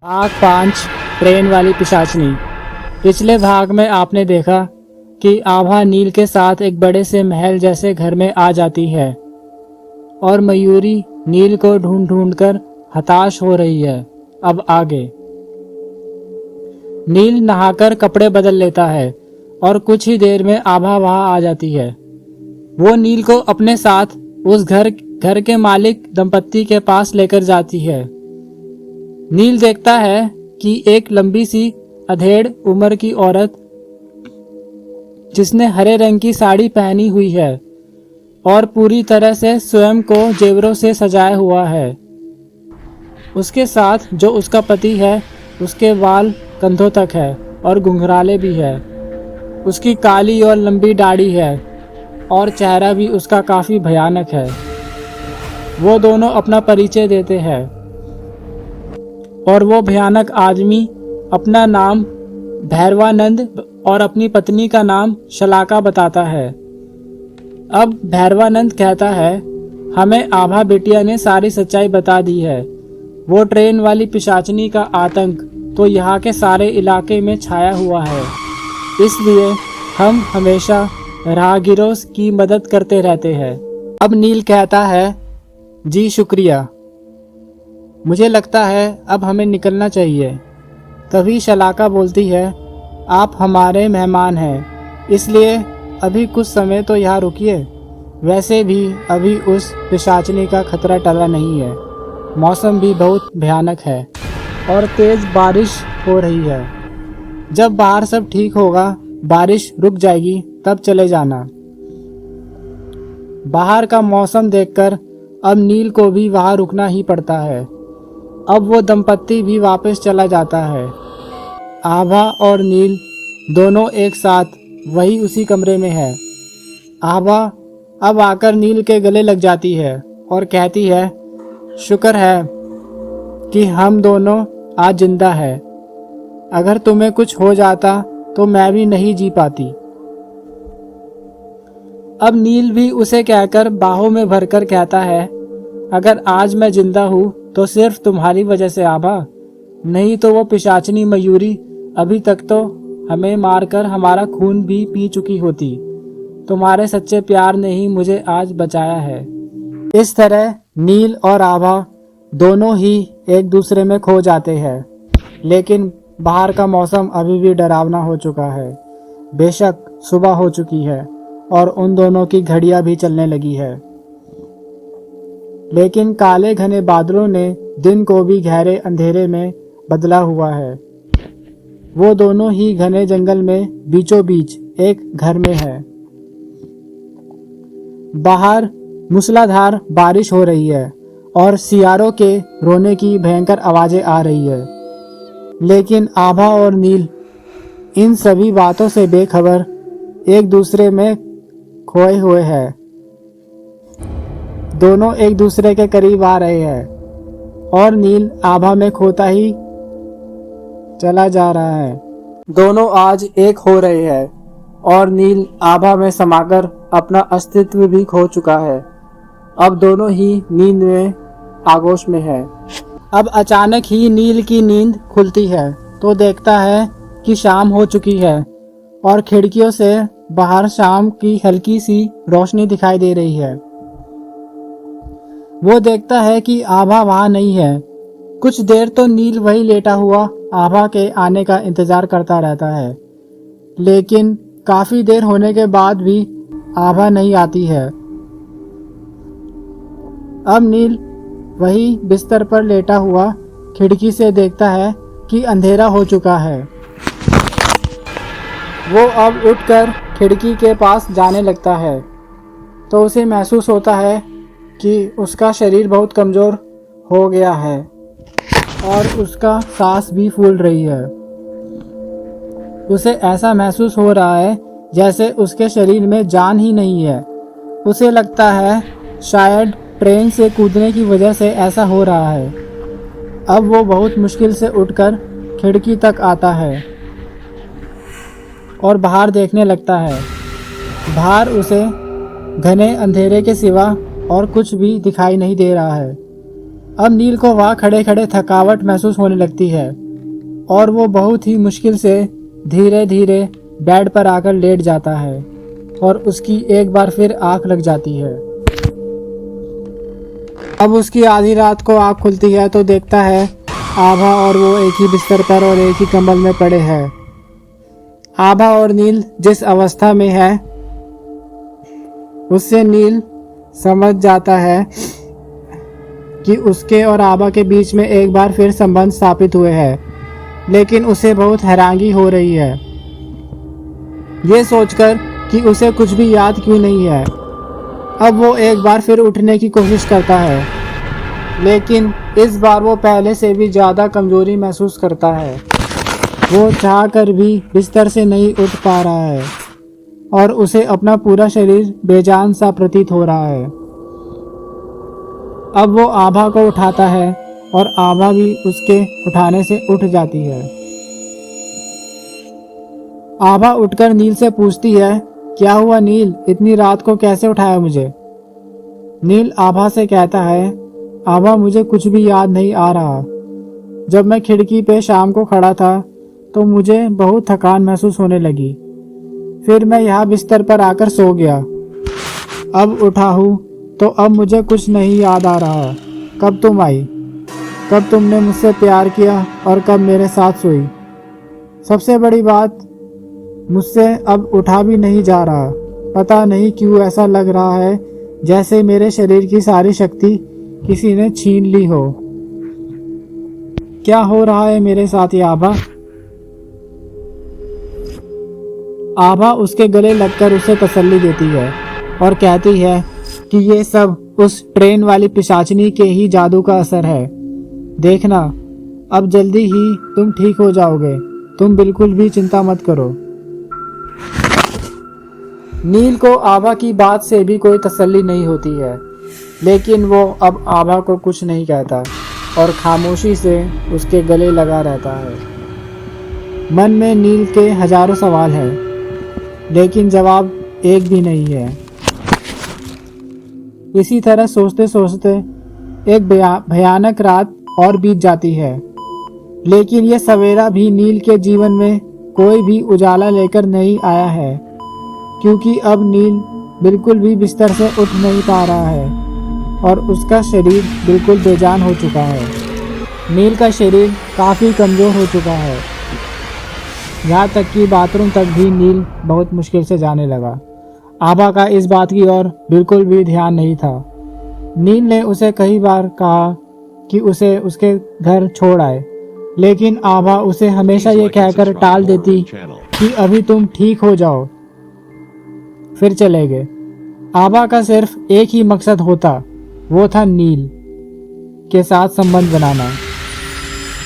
भाग 5 ट्रेन वाली पिशाचनी। पिछले भाग में आपने देखा कि आभा नील के साथ एक बड़े से महल जैसे घर में आ जाती है और मयूरी नील को ढूंढ ढूंढ कर हताश हो रही है। अब आगे नील नहाकर कपड़े बदल लेता है और कुछ ही देर में आभा वहां आ जाती है। वो नील को अपने साथ उस घर के मालिक दंपत्ति के पास लेकर जाती है। नील देखता है कि एक लंबी सी अधेड़ उम्र की औरत जिसने हरे रंग की साड़ी पहनी हुई है और पूरी तरह से स्वयं को जेवरों से सजाया हुआ है। उसके साथ जो उसका पति है उसके बाल कंधों तक है और घुंघराले भी है। उसकी काली और लंबी दाढ़ी है और चेहरा भी उसका काफी भयानक है। वो दोनों अपना परिचय देते हैं और वो भयानक आदमी अपना नाम भैरवानंद और अपनी पत्नी का नाम शलाका बताता है। अब भैरवानंद कहता है, हमें आभा बिटिया ने सारी सच्चाई बता दी है। वो ट्रेन वाली पिशाचनी का आतंक तो यहाँ के सारे इलाके में छाया हुआ है, इसलिए हम हमेशा राहगीरों की मदद करते रहते हैं। अब नील कहता है, जी शुक्रिया, मुझे लगता है अब हमें निकलना चाहिए। तभी शलाका बोलती है, आप हमारे मेहमान हैं, इसलिए अभी कुछ समय तो यहाँ रुकिए। वैसे भी अभी उस पिशाचनी का खतरा टला नहीं है। मौसम भी बहुत भयानक है और तेज बारिश हो रही है। जब बाहर सब ठीक होगा, बारिश रुक जाएगी, तब चले जाना। बाहर का मौसम देखकर अब नील को भी वहां रुकना ही पड़ता है। अब वो दंपत्ति भी वापस चला जाता है। आभा और नील दोनों एक साथ वही उसी कमरे में है। आभा अब आकर नील के गले लग जाती है और कहती है, शुक्र है कि हम दोनों आज जिंदा है। अगर तुम्हें कुछ हो जाता तो मैं भी नहीं जी पाती। अब नील भी उसे कहकर बाहों में भरकर कहता है, अगर आज मैं जिंदा हूँ तो सिर्फ तुम्हारी वजह से आभा, नहीं तो वो पिशाचनी मयूरी अभी तक तो हमें मारकर हमारा खून भी पी चुकी होती। तुम्हारे सच्चे प्यार ने ही मुझे आज बचाया है। इस तरह नील और आभा दोनों ही एक दूसरे में खो जाते हैं, लेकिन बाहर का मौसम अभी भी डरावना हो चुका है। बेशक सुबह हो चुकी है और उन दोनों की घड़ियां भी चलने लगी है, लेकिन काले घने बादलों ने दिन को भी गहरे अंधेरे में बदला हुआ है। वो दोनों ही घने जंगल में बीचों बीच एक घर में है। बाहर मूसलाधार बारिश हो रही है और सियारों के रोने की भयंकर आवाजें आ रही है, लेकिन आभा और नील इन सभी बातों से बेखबर एक दूसरे में खोए हुए हैं। दोनों एक दूसरे के करीब आ रहे हैं और नील आभा में खोता ही चला जा रहा है। दोनों आज एक हो रहे हैं और नील आभा में समाकर अपना अस्तित्व भी खो चुका है। अब दोनों ही नींद में आगोश में है। अब अचानक ही नील की नींद खुलती है तो देखता है कि शाम हो चुकी है और खिड़कियों से बाहर शाम की हल्की सी रोशनी दिखाई दे रही है। वो देखता है कि आभा वहां नहीं है। कुछ देर तो नील वही लेटा हुआ आभा के आने का इंतजार करता रहता है, लेकिन काफी देर होने के बाद भी आभा नहीं आती है। अब नील वही बिस्तर पर लेटा हुआ खिड़की से देखता है कि अंधेरा हो चुका है। वो अब उठकर खिड़की के पास जाने लगता है तो उसे महसूस होता है कि उसका शरीर बहुत कमजोर हो गया है और उसका सांस भी फूल रही है। उसे ऐसा महसूस हो रहा है जैसे उसके शरीर में जान ही नहीं है। उसे लगता है शायद ट्रेन से कूदने की वजह से ऐसा हो रहा है। अब वो बहुत मुश्किल से उठकर खिड़की तक आता है और बाहर देखने लगता है। बाहर उसे घने अंधेरे के सिवा और कुछ भी दिखाई नहीं दे रहा है। अब नील को वहाँ खड़े खड़े थकावट महसूस होने लगती है और वो बहुत ही मुश्किल से धीरे धीरे बेड पर आकर लेट जाता है और उसकी एक बार फिर आंख लग जाती है। अब उसकी आधी रात को आंख खुलती है तो देखता है आभा और वो एक ही बिस्तर पर और एक ही कंबल में पड़े हैं। आभा और नील जिस अवस्था में है उससे नील समझ जाता है कि उसके और आभा के बीच में एक बार फिर संबंध स्थापित हुए हैं, लेकिन उसे बहुत हैरानगी हो रही है ये सोचकर कि उसे कुछ भी याद क्यों नहीं है। अब वो एक बार फिर उठने की कोशिश करता है, लेकिन इस बार वो पहले से भी ज़्यादा कमजोरी महसूस करता है। वो चाहकर भी बिस्तर से नहीं उठ पा रहा है और उसे अपना पूरा शरीर बेजान सा प्रतीत हो रहा है। अब वो आभा को उठाता है और आभा भी उसके उठाने से उठ जाती है। आभा उठकर नील से पूछती है, क्या हुआ नील, इतनी रात को कैसे उठाया मुझे? नील आभा से कहता है, आभा मुझे कुछ भी याद नहीं आ रहा। जब मैं खिड़की पे शाम को खड़ा था तो मुझे बहुत थकान महसूस होने लगी, फिर मैं यहाँ बिस्तर पर आकर सो गया। अब उठा हूँ तो अब मुझे कुछ नहीं याद आ रहा। कब तुम आई, कब तुमने मुझसे प्यार किया और कब मेरे साथ सोई। सबसे बड़ी बात, मुझसे अब उठा भी नहीं जा रहा। पता नहीं क्यों ऐसा लग रहा है जैसे मेरे शरीर की सारी शक्ति किसी ने छीन ली हो। क्या हो रहा है मेरे साथ ये आभा? आभा उसके गले लगकर उसे तसल्ली देती है और कहती है कि ये सब उस ट्रेन वाली पिशाचनी के ही जादू का असर है। देखना, अब जल्दी ही तुम ठीक हो जाओगे, तुम बिल्कुल भी चिंता मत करो। नील को आभा की बात से भी कोई तसल्ली नहीं होती है, लेकिन वो अब आभा को कुछ नहीं कहता और खामोशी से उसके गले लगा रहता है। मन में नील के हजारों सवाल हैं, लेकिन जवाब एक भी नहीं है। इसी तरह सोचते सोचते एक भयानक रात और बीत जाती है, लेकिन यह सवेरा भी नील के जीवन में कोई भी उजाला लेकर नहीं आया है, क्योंकि अब नील बिल्कुल भी बिस्तर से उठ नहीं पा रहा है और उसका शरीर बिल्कुल बेजान हो चुका है। नील का शरीर काफ़ी कमज़ोर हो चुका है, यहाँ तक कि बाथरूम तक भी नील बहुत मुश्किल से जाने लगा। आभा का इस बात की ओर बिल्कुल भी ध्यान नहीं था। नील ने उसे कई बार कहा कि उसे उसके घर छोड़ आए, लेकिन आभा उसे हमेशा ये कहकर टाल देती कि अभी तुम ठीक हो जाओ फिर चले गए। आभा का सिर्फ एक ही मकसद होता, वो था नील के साथ संबंध बनाना।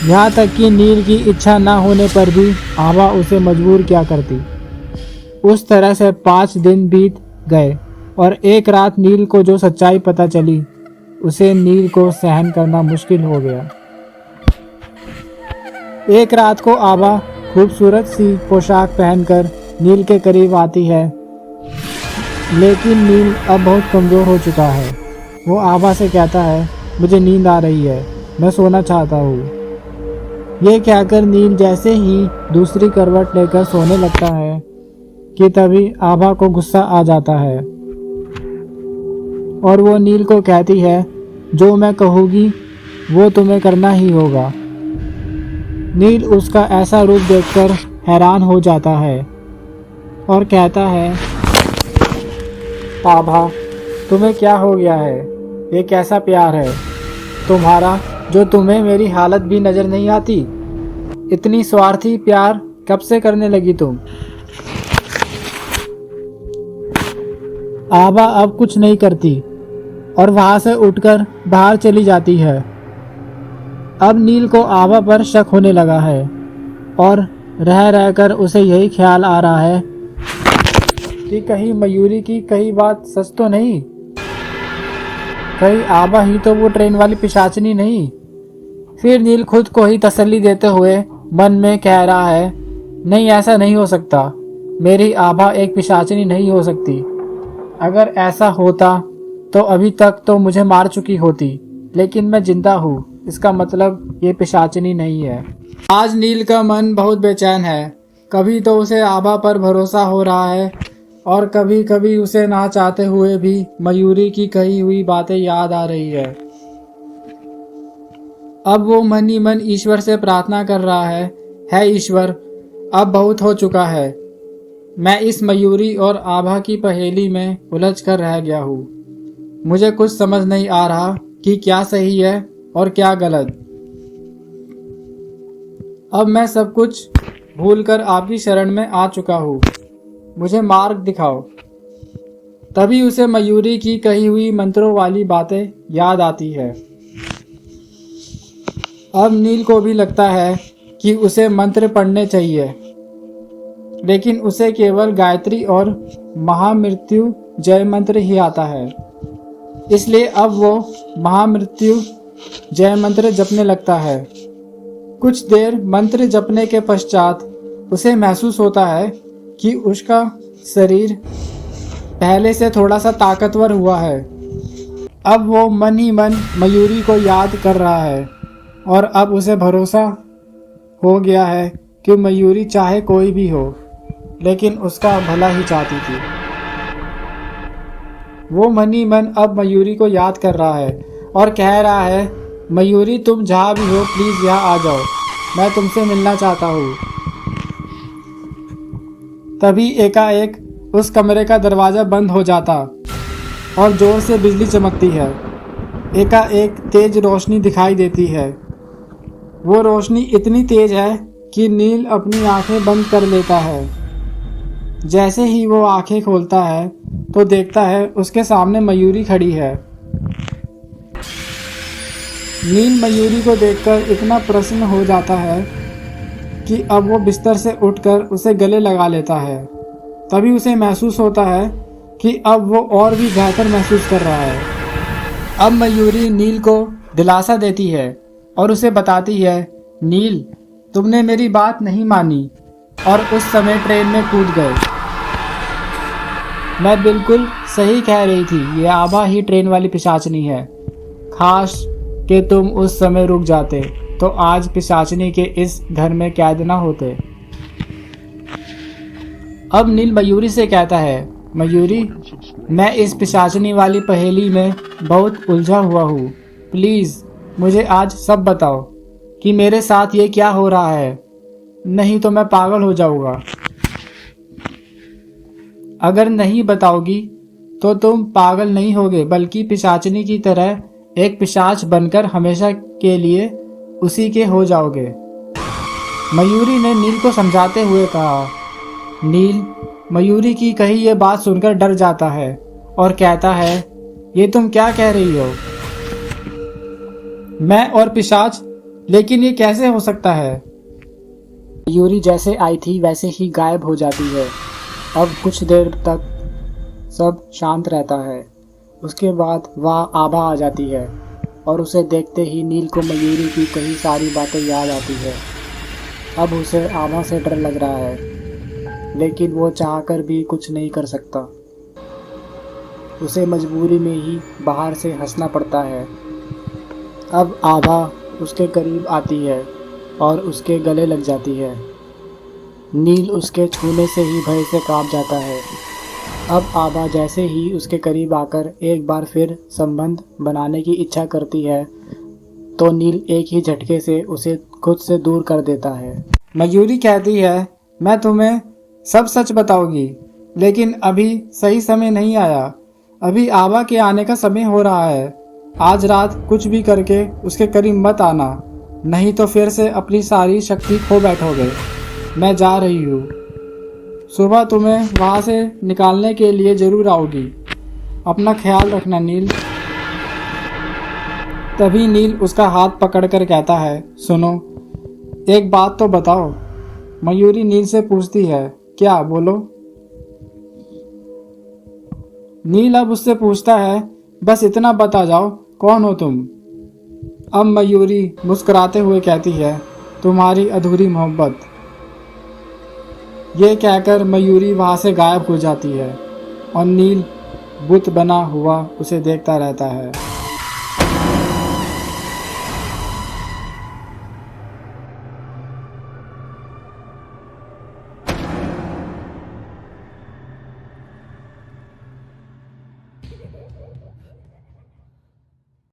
यहाँ तक कि नील की इच्छा ना होने पर भी आभा उसे मजबूर क्या करती। उस तरह से 5 दिन बीत गए और एक रात नील को जो सच्चाई पता चली उसे नील को सहन करना मुश्किल हो गया। एक रात को आभा खूबसूरत सी पोशाक पहनकर नील के करीब आती है, लेकिन नील अब बहुत कमज़ोर हो चुका है। वो आभा से कहता है, मुझे नींद आ रही है, मैं सोना चाहता हूँ। ये कहकर नील जैसे ही दूसरी करवट लेकर सोने लगता है कि तभी आभा को गुस्सा आ जाता है और वो नील को कहती है, जो मैं कहूँगी वो तुम्हें करना ही होगा। नील उसका ऐसा रूप देखकर हैरान हो जाता है और कहता है, आभा तुम्हें क्या हो गया है? ये कैसा प्यार है तुम्हारा जो तुम्हें मेरी हालत भी नज़र नहीं आती? इतनी स्वार्थी प्यार कब से करने लगी तुम? आभा अब कुछ नहीं करती और वहाँ से उठकर बाहर चली जाती है। अब नील को आभा पर शक होने लगा है और रह रहकर उसे यही ख्याल आ रहा है कि कहीं मयूरी की कही बात सच तो नहीं, कहीं आभा ही तो वो ट्रेन वाली पिशाचनी नहीं। फिर नील खुद को ही तसल्ली देते हुए मन में कह रहा है, नहीं ऐसा नहीं हो सकता, मेरी आभा एक पिशाचनी नहीं हो सकती। अगर ऐसा होता तो अभी तक तो मुझे मार चुकी होती। लेकिन मैं जिंदा हूँ, इसका मतलब ये पिशाचनी नहीं है। आज नील का मन बहुत बेचैन है। कभी तो उसे आभा पर भरोसा हो रहा है और कभी कभी उसे ना चाहते हुए भी मयूरी की कही हुई बातें याद आ रही है। अब वो मन ही मन ईश्वर से प्रार्थना कर रहा है ईश्वर, अब बहुत हो चुका है। मैं इस मयूरी और आभा की पहेली में उलझ कर रह गया हूँ। मुझे कुछ समझ नहीं आ रहा कि क्या सही है और क्या गलत। अब मैं सब कुछ भूलकर आपकी शरण में आ चुका हूँ, मुझे मार्ग दिखाओ। तभी उसे मयूरी की कही हुई मंत्रों वाली बातें याद आती है। अब नील को भी लगता है कि उसे मंत्र पढ़ने चाहिए, लेकिन उसे केवल गायत्री और महामृत्यु जय मंत्र ही आता है। इसलिए अब वो महामृत्यु जय मंत्र जपने लगता है। कुछ देर मंत्र जपने के पश्चात उसे महसूस होता है कि उसका शरीर पहले से थोड़ा सा ताकतवर हुआ है। अब वो मन ही मन मयूरी को याद कर रहा है और अब उसे भरोसा हो गया है कि मयूरी चाहे कोई भी हो, लेकिन उसका भला ही चाहती थी। वो मन ही मन अब मयूरी को याद कर रहा है और कह रहा है, मयूरी तुम जहाँ भी हो प्लीज़ यहाँ आ जाओ, मैं तुमसे मिलना चाहता हूँ। तभी एकाएक उस कमरे का दरवाज़ा बंद हो जाता और ज़ोर से बिजली चमकती है। एकाएक तेज रोशनी दिखाई देती है। वो रोशनी इतनी तेज है कि नील अपनी आंखें बंद कर लेता है। जैसे ही वो आंखें खोलता है तो देखता है उसके सामने मयूरी खड़ी है। नील मयूरी को देखकर इतना प्रसन्न हो जाता है कि अब वो बिस्तर से उठकर उसे गले लगा लेता है। तभी उसे महसूस होता है कि अब वो और भी बेहतर महसूस कर रहा है। अब मयूरी नील को दिलासा देती है और उसे बताती है, नील तुमने मेरी बात नहीं मानी और उस समय ट्रेन में कूद गए। मैं बिल्कुल सही कह रही थी, ये आभा ही ट्रेन वाली पिशाचनी है। खास कि तुम उस समय रुक जाते तो आज पिशाचनी के इस घर में कैद ना होते। अब नील मयूरी से कहता है, मयूरी मैं इस पिशाचनी वाली पहेली में बहुत उलझा हुआ हूँ, प्लीज़ मुझे आज सब बताओ कि मेरे साथ ये क्या हो रहा है, नहीं तो मैं पागल हो जाऊंगा। अगर नहीं बताओगी तो तुम पागल नहीं होगे बल्कि पिशाचनी की तरह एक पिशाच बनकर हमेशा के लिए उसी के हो जाओगे। मयूरी ने नील को समझाते हुए कहा। नील मयूरी की कही ये बात सुनकर डर जाता है और कहता है, ये तुम क्या कह रही हो? मैं और पिशाच, लेकिन ये कैसे हो सकता है? मयूरी जैसे आई थी वैसे ही गायब हो जाती है। अब कुछ देर तक सब शांत रहता है। उसके बाद वह आभा आ जाती है और उसे देखते ही नील को मयूरी की कई सारी बातें याद आती है। अब उसे आभा से डर लग रहा है, लेकिन वो चाहकर भी कुछ नहीं कर सकता। उसे मजबूरी में ही बाहर से हंसना पड़ता है। अब आभा उसके करीब आती है और उसके गले लग जाती है। नील उसके छूने से ही भय से कांप जाता है। अब आभा जैसे ही उसके करीब आकर एक बार फिर संबंध बनाने की इच्छा करती है तो नील एक ही झटके से उसे खुद से दूर कर देता है। मयूरी कहती है, मैं तुम्हें सब सच बताऊंगी, लेकिन अभी सही समय नहीं आया। अभी आभा के आने का समय हो रहा है। आज रात कुछ भी करके उसके करीब मत आना, नहीं तो फिर से अपनी सारी शक्ति खो बैठोगे। मैं जा रही हूँ, सुबह तुम्हें वहाँ से निकालने के लिए जरूर आऊँगी। अपना ख्याल रखना नील। तभी नील उसका हाथ पकड़कर कहता है, सुनो एक बात तो बताओ। मयूरी नील से पूछती है, क्या? बोलो। नील अब उससे पूछता है, बस इतना बता जाओ, कौन हो तुम? अब मयूरी मुस्कुराते हुए कहती है, तुम्हारी अधूरी मोहब्बत। ये कहकर मयूरी वहाँ से गायब हो जाती है और नील बुत बना हुआ उसे देखता रहता है।